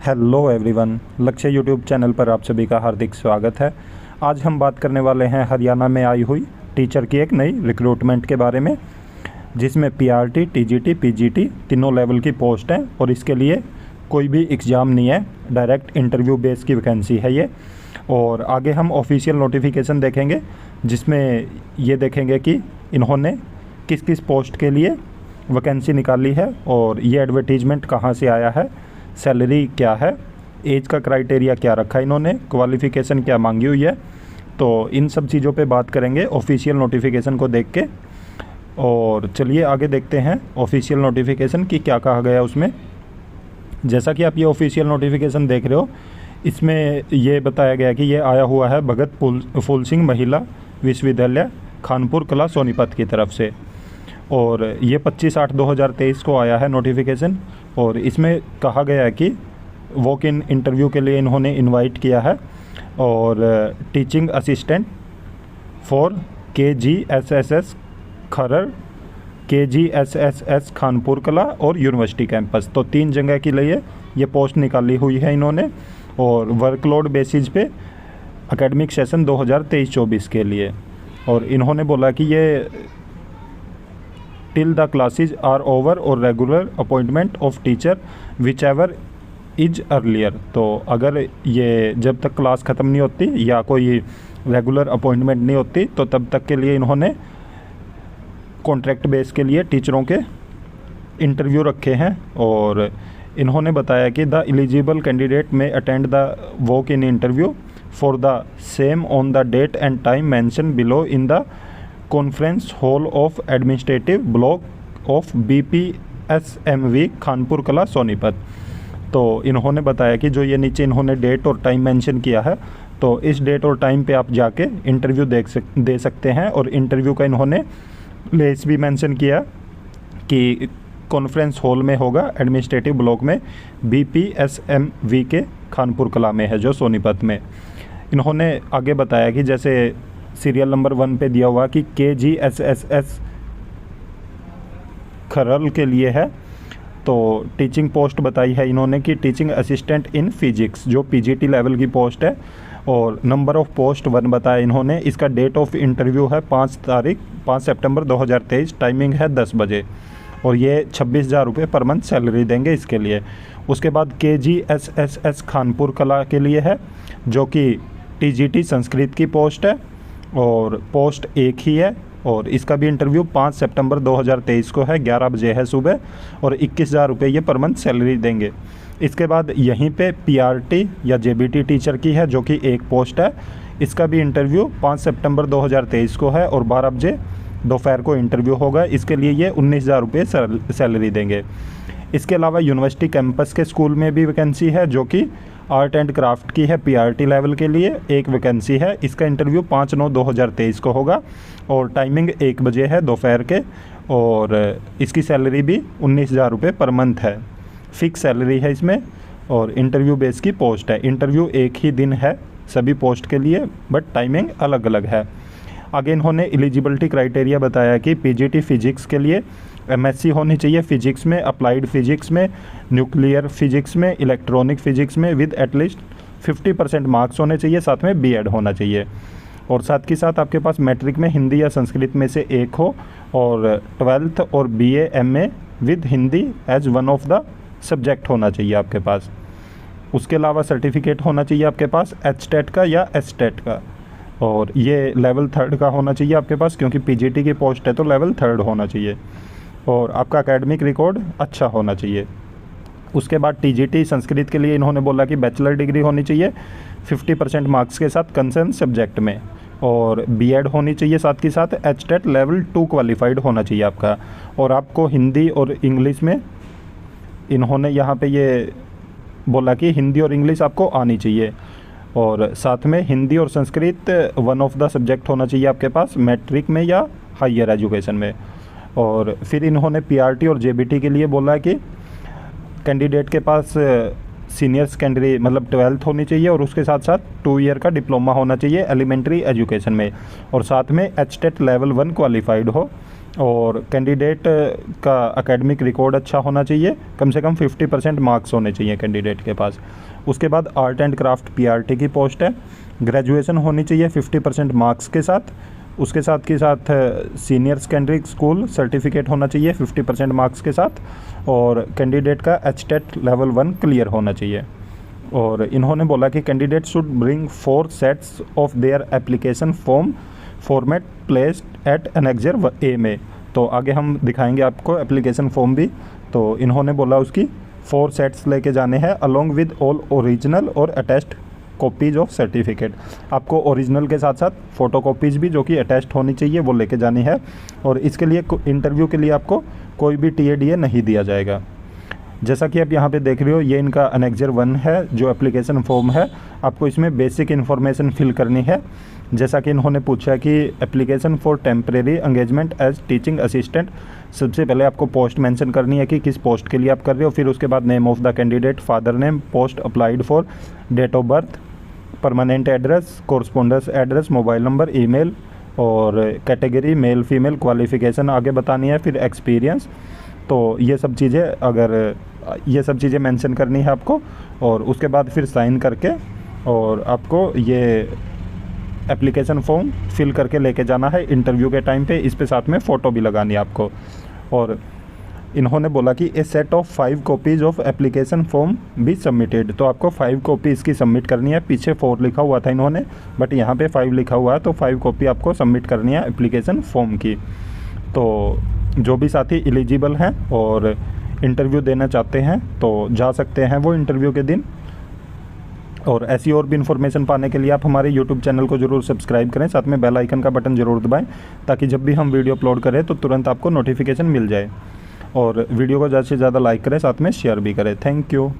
Hello everyone, लक्ष्य YouTube channel पर आप सभी का हार्दिक स्वागत है। आज हम बात करने वाले हैं हरियाणा में आई हुई टीचर की एक नई रिक्रूटमेंट के बारे में, जिसमें पीआरटी, टीजीटी, पीजीटी तीनों लेवल की पोस्ट हैं और इसके लिए कोई भी एग्ज़ाम नहीं है, डायरेक्ट इंटरव्यू बेस की वैकेंसी है ये। और आगे हम ऑफिशियल नोटिफिकेशन देखेंगे, जिसमें ये देखेंगे कि इन्होंने किस किस पोस्ट के लिए वैकेंसी निकाली है और ये एडवर्टीजमेंट कहाँ से आया है, सैलरी क्या है, एज का क्राइटेरिया क्या रखा है इन्होंने, क्वालिफ़िकेशन क्या मांगी हुई है। तो इन सब चीज़ों पे बात करेंगे ऑफिशियल नोटिफिकेशन को देख के। और चलिए आगे देखते हैं ऑफिशियल नोटिफिकेशन की क्या कहा गया उसमें। जैसा कि आप ये ऑफिशियल नोटिफिकेशन देख रहे हो, इसमें ये बताया गया कि ये आया हुआ है भगत फूल सिंह महिला विश्वविद्यालय खानपुर कला सोनीपत की तरफ से, और ये 25/8/2023 को आया है नोटिफिकेशन। और इसमें कहा गया है कि वॉक इन इंटरव्यू के लिए इन्होंने इनवाइट किया है, और teaching assistant for KGSSS Kharar, KGSSS Khanpur कला और यूनिवर्सिटी कैंपस। तो 3 जगह के लिए ये पोस्ट निकाली हुई है इन्होंने, और वर्कलोड बेसिस पे एकेडमिक सेशन 2023-24 के लिए। और इन्होंने बोला कि ये till the classes are over और regular appointment of teacher whichever is earlier. तो अगर ये जब तक क्लास ख़त्म नहीं होती या कोई रेगुलर अपॉइंटमेंट नहीं होती, तो तब तक के लिए इन्होंने कॉन्ट्रैक्ट बेस के लिए टीचरों के इंटरव्यू रखे हैं। और इन्होंने बताया कि the eligible candidate may attend the walk in interview for the same on the date and time mention below in the conference hall of administrative block of BPSMV Khanpur Kalan Sonipat. तो इन्होंने बताया कि जो ये नीचे इन्होंने डेट और टाइम मेंशन किया है, तो इस डेट और टाइम पे आप जाके इंटरव्यू दे सकते हैं। और इंटरव्यू का इन्होंने प्लेस भी मेंशन किया कि कॉन्फ्रेंस हॉल में होगा, एडमिनिस्ट्रेटिव ब्लॉक में, BPSMV के खानपुर कला में है जो सोनीपत में। इन्होंने आगे बताया कि जैसे सीरियल नंबर 1 पे दिया हुआ कि KGSSS खरल के लिए है, तो टीचिंग पोस्ट बताई है इन्होंने कि टीचिंग असिस्टेंट इन फिजिक्स, जो PGT लेवल की पोस्ट है। और नंबर ऑफ पोस्ट 1 बताया इन्होंने। इसका डेट ऑफ इंटरव्यू है 5 सितंबर 2023, टाइमिंग है 10 बजे, और ये 26,000 रुपये पर मंथ सैलरी देंगे इसके लिए। उसके बाद KGSSS खानपुर कला के लिए है, जो कि TGT संस्कृत की पोस्ट है, और पोस्ट एक ही है। और इसका भी इंटरव्यू 5 सितंबर 2023 को है, 11 बजे है सुबह, और 21,000 रुपये ये पर मंथ सैलरी देंगे। इसके बाद यहीं पे PRT या JBT टीचर की है, जो कि एक पोस्ट है। इसका भी इंटरव्यू 5 सितंबर 2023 को है, और 12 बजे दोपहर को इंटरव्यू होगा। इसके लिए ये 19,000 रुपये सैलरी देंगे। इसके अलावा यूनिवर्सिटी कैंपस के स्कूल में भी वैकेंसी है, जो कि आर्ट एंड क्राफ्ट की है, PRT लेवल के लिए एक वैकेंसी है। इसका इंटरव्यू 5/9/2023 को होगा, और टाइमिंग 1 बजे है दोपहर के, और इसकी सैलरी भी 19,000 रुपये पर मंथ है, फिक्स सैलरी है इसमें। और इंटरव्यू बेस की पोस्ट है। इंटरव्यू एक ही दिन है सभी पोस्ट के लिए, बट टाइमिंग अलग अलग है। आगे इन्होंने एलिजिबिलिटी क्राइटेरिया बताया कि PGT फिजिक्स के लिए MSc होनी चाहिए फिजिक्स में, अप्लाइड फिजिक्स में, न्यूक्लियर फिजिक्स में, इलेक्ट्रॉनिक फिजिक्स में, विद एटलीस्ट 50% मार्क्स होने चाहिए, साथ में B.Ed होना चाहिए। और साथ ही साथ आपके पास मैट्रिक में हिंदी या संस्कृत में से एक हो, और 12th और BA MA with Hindi as one of the subject होना चाहिए आपके पास। उसके अलावा सर्टिफिकेट होना चाहिए आपके पास HTET का या STET का, और ये लेवल 3 का होना चाहिए आपके पास, क्योंकि PGT की पोस्ट है तो लेवल 3 होना चाहिए। और आपका एकेडमिक रिकॉर्ड अच्छा होना चाहिए। उसके बाद TGT संस्कृत के लिए इन्होंने बोला कि बैचलर डिग्री होनी चाहिए 50% मार्क्स के साथ कंसर्न सब्जेक्ट में, और B.Ed होनी चाहिए साथ ही साथ, HTET लेवल 2 क्वालिफाइड होना चाहिए आपका। और आपको हिंदी और इंग्लिश में इन्होंने यहाँ पे ये बोला कि हिंदी और इंग्लिश आपको आनी चाहिए, और साथ में हिंदी और Sanskrit one of the subject होना चाहिए आपके पास मैट्रिक में या हायर एजुकेशन में। और फिर इन्होंने PRT और JBT के लिए बोला कि कैंडिडेट के पास सीनियर सेकेंडरी मतलब 12th होनी चाहिए, और उसके साथ साथ 2 ईयर का डिप्लोमा होना चाहिए एलिमेंट्री एजुकेशन में, और साथ में HTET लेवल 1 क्वालिफाइड हो। और कैंडिडेट का एकेडमिक रिकॉर्ड अच्छा होना चाहिए, कम से कम 50% मार्क्स होने चाहिए कैंडिडेट के पास। उसके बाद आर्ट एंड क्राफ्ट पीआरटी की पोस्ट है, ग्रेजुएशन होनी चाहिए 50% मार्क्स के साथ। उसके साथ के साथ सीनियर सेकेंडरी स्कूल सर्टिफिकेट होना चाहिए 50% मार्क्स के साथ, और कैंडिडेट का HTET लेवल 1 क्लियर होना चाहिए। और इन्होंने बोला कि candidate should bring 4 sets of their application form format placed at annexure A में। तो आगे हम दिखाएंगे आपको एप्लीकेशन फॉर्म भी। तो इन्होंने बोला उसकी 4 सेट्स लेके जाने हैं अलोंग विद ऑल ओरिजिनल और अटैच्ड कॉपीज़ ऑफ सर्टिफिकेट। आपको ओरिजिनल के साथ साथ फ़ोटो कॉपीज़ भी जो कि अटैच्ड होनी चाहिए वो लेके जानी है। और इसके लिए इंटरव्यू के लिए आपको कोई भी TADA नहीं दिया जाएगा। जैसा कि आप यहाँ पे देख रहे हो, ये इनका एनेक्जर 1 है जो एप्लीकेशन फॉर्म है। आपको इसमें बेसिक इन्फॉर्मेशन फिल करनी है। जैसा कि इन्होंने पूछा कि application for temporary engagement as teaching assistant, सबसे पहले आपको पोस्ट मेंशन करनी है कि किस पोस्ट के लिए आप कर रहे हो। फिर उसके बाद name of the candidate, father name, post applied for, date of birth, permanent address, correspondence address, mobile number, email, और कैटेगरी मेल फीमेल, क्वालिफ़िकेशन आगे बतानी है, फिर एक्सपीरियंस। तो ये सब चीज़ें मेंशन करनी है आपको। और उसके बाद फिर साइन करके और आपको ये एप्लीकेशन फॉर्म फिल करके लेके जाना है इंटरव्यू के टाइम पे। इस पे साथ में फ़ोटो भी लगानी है आपको। और इन्होंने बोला कि a set of 5 copies of application form भी सबमिटेड। तो आपको 5 कॉपी इसकी सबमिट करनी है। पीछे 4 लिखा हुआ था इन्होंने, बट यहाँ पे 5 लिखा हुआ है, तो 5 कॉपी आपको सबमिट करनी है एप्लीकेशन फॉर्म की। तो जो भी साथी एलिजिबल हैं और इंटरव्यू देना चाहते हैं तो जा सकते हैं वो इंटरव्यू के दिन। और ऐसी और भी इन्फॉर्मेशन पाने के लिए आप हमारे YouTube चैनल को ज़रूर सब्सक्राइब करें, साथ में बेल आइकन का बटन ज़रूर दबाएं, ताकि जब भी हम वीडियो अपलोड करें तो तुरंत आपको नोटिफिकेशन मिल जाए। और वीडियो को ज़्यादा से ज़्यादा लाइक करें, साथ में शेयर भी करें। Thank you.